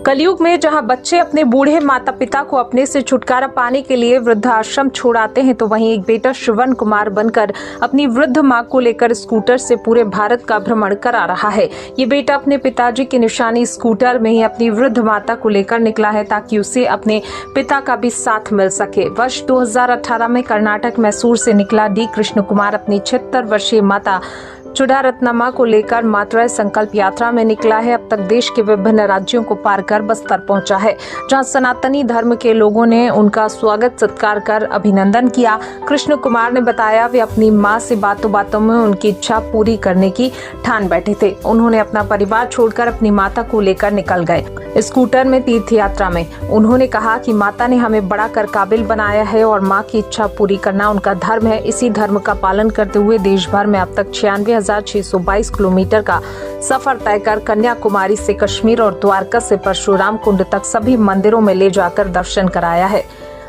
कलयुग में जहां बच्चे अपने बूढ़े माता पिता को अपने से छुटकारा पाने के लिए वृद्धाश्रम छोड़ आते हैं, तो वहीं एक बेटा श्रवण कुमार बनकर अपनी वृद्ध मां को लेकर स्कूटर से पूरे भारत का भ्रमण करा रहा है। ये बेटा अपने पिताजी की निशानी स्कूटर में ही अपनी वृद्ध माता को लेकर निकला है ताकि उसे अपने पिता का भी साथ मिल सके। वर्ष 2018 में कर्नाटक मैसूर से निकला डी कृष्ण कुमार अपनी 76 वर्षीय माता चुडारत्नम्मा को लेकर मातृ संकल्प यात्रा में निकला है। अब तक देश के विभिन्न राज्यों को पार कर बस्तर पहुंचा है, जहां सनातनी धर्म के लोगों ने उनका स्वागत सत्कार कर अभिनंदन किया। कृष्ण कुमार ने बताया वे अपनी मां से बातों बातों में उनकी इच्छा पूरी करने की ठान बैठे थे। उन्होंने अपना परिवार छोड़कर अपनी माता को लेकर निकल गए स्कूटर में तीर्थ यात्रा में। उन्होंने कहा कि माता ने हमें बड़ा कर काबिल बनाया है और मां की इच्छा पूरी करना उनका धर्म है। इसी धर्म का पालन करते हुए देश भर में अब तक 96,622 किलोमीटर का सफर तय कर कन्याकुमारी से कश्मीर और द्वारका से परशुराम कुंड तक सभी मंदिरों में ले जाकर दर्शन कराया है।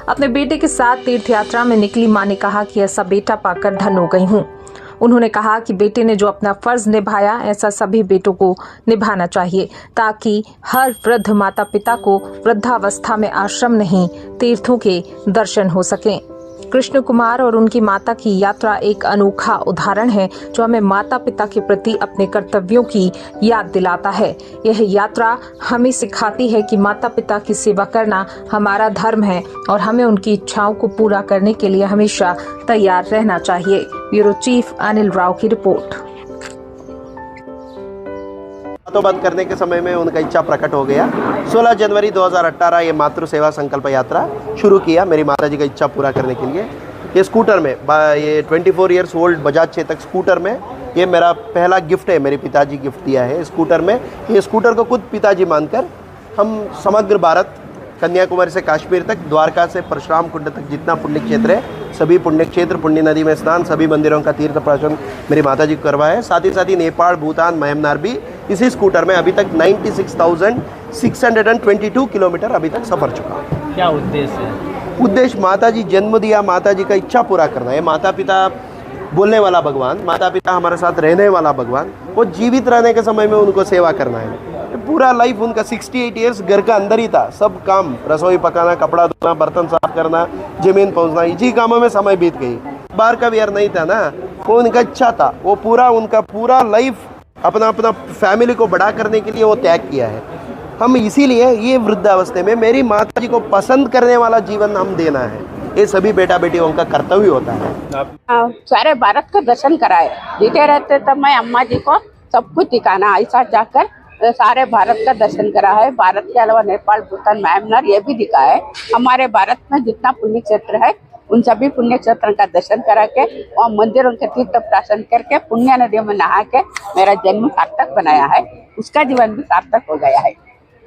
अपने बेटे के साथ तीर्थ यात्रा में निकली मां ने कहा कि ऐसा बेटा पाकर धन्य हो गई हूँ। उन्होंने कहा कि बेटे ने जो अपना फर्ज निभाया, ऐसा सभी बेटों को निभाना चाहिए ताकि हर वृद्ध माता पिता को वृद्धावस्था में आश्रम नहीं तीर्थों के दर्शन हो सकें। कृष्ण कुमार और उनकी माता की यात्रा एक अनोखा उदाहरण है जो हमें माता पिता के प्रति अपने कर्तव्यों की याद दिलाता है। यह यात्रा हमें सिखाती है कि माता पिता की सेवा करना हमारा धर्म है और हमें उनकी इच्छाओं को पूरा करने के लिए हमेशा तैयार रहना चाहिए। ब्यूरो चीफ अनिल राव की रिपोर्ट। तो बंद करने के समय में उनका इच्छा प्रकट हो गया। 16 जनवरी 2018 ये मातृ सेवा संकल्प यात्रा शुरू किया मेरी माता जी का इच्छा पूरा करने के लिए। ये स्कूटर में ये 24 years old Bajaj Chetak scooter में ये मेरा पहला गिफ्ट है, मेरे पिताजी गिफ्ट दिया है स्कूटर में। ये स्कूटर को खुद पिताजी मानकर हम समग्र भारत कन्याकुमारी से कश्मीर तक, द्वारका से परशुराम कुंड तक जितना पुण्य क्षेत्र है सभी पुण्य क्षेत्र, पुण्य नदी में स्नान, सभी मंदिरों का तीर्थ प्रदर्शन मेरी माता जी को करवाया है। साथ ही नेपाल, भूटान, म्यांमार भी इसी स्कूटर में अभी तक 96,622 किलोमीटर अभी तक सफर चुका। क्या उद्देश्य है? उद्देश्य माता जी जन्म दिया, माता जी का इच्छा पूरा करना है। माता पिता बोलने वाला भगवान, माता पिता हमारे साथ रहने वाला भगवान, वो जीवित रहने के समय में उनको सेवा करना है। पूरा लाइफ उनका 68 इयर्स घर का अंदर ही था। सब काम, रसोई पकाना, कपड़ा धोना, बर्तन साफ करना, जमीन पहुंचना, इसी कामों में समय बीत गई। बाहर का व्यर्थ नहीं था ना, वो उनका इच्छा था। वो उनका पूरा लाइफ अपना फैमिली को बड़ा करने के लिए वो त्याग किया है। हम इसीलिए ये वृद्धावस्था में मेरी माता जी को पसंद करने वाला जीवन हम देना है। ये सभी बेटा बेटियों का कर्तव्य होता है। सारे भारत का दर्शन कराए, जीते रहते तब मैं अम्मा जी को सब कुछ दिखाना, ऐसा जाकर सारे भारत का दर्शन करा है। भारत के अलावा नेपाल, भूटान, म्यांमार ये भी दिखा है। हमारे भारत में जितना पुण्य क्षेत्र है उन सभी पुण्य क्षेत्रों का दर्शन करा के और मंदिरों के तीर्थ प्राशन करके पुण्य नदियों में नहा के मेरा जन्म सार्थक बनाया है। उसका जीवन भी सार्थक हो गया है।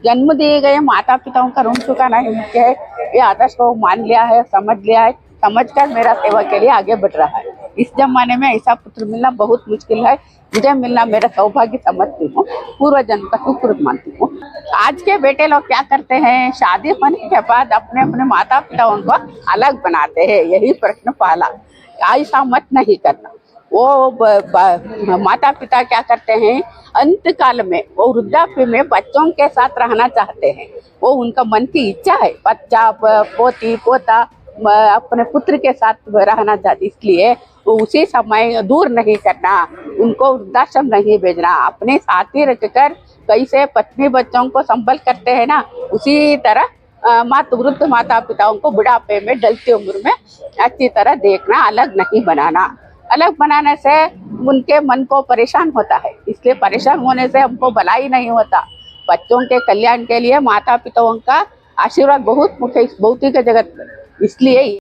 जन्म दिए गए माता पिताओं का ऋण चुकाना मुख्य है। ये आदर्श को मान लिया है, समझ लिया है, समझकर मेरा सेवा के लिए आगे बढ़ रहा है। इस जमाने में ऐसा पुत्र मिलना बहुत मुश्किल है। मुझे मिलना मेरा सौभाग्य समझती हूँ, पूर्व जन्म का सुकृत मानती हूँ। आज के बेटे लोग क्या करते हैं, शादी होने के बाद अपने अपने माता पिताओं को अलग बनाते हैं। यही प्रश्न पहला, ऐसा मत नहीं करना। वो माता पिता क्या करते हैं, अंत काल में वो वृद्धाप्य में बच्चों के साथ रहना चाहते हैं। वो उनका मन की इच्छा है, बच्चा, पोती, पोता अपने पुत्र के साथ रहना चाहते, इसलिए वो उसी समय दूर नहीं करना, उनको वृद्धाश्रम नहीं भेजना। अपने साथ ही रखकर कैसे पत्नी बच्चों को संभल करते हैं ना, उसी तरह वृद्ध माता पिताओं को बुढ़ापे में ढलती उम्र में अच्छी तरह देखना, अलग नहीं बनाना। अलग बनाने से उनके मन को परेशान होता है, इसलिए परेशान होने से हमको भलाई नहीं होता। बच्चों के कल्याण के लिए माता पिताओं का आशीर्वाद बहुत मुख्य इस भौतिक जगत में, इसलिए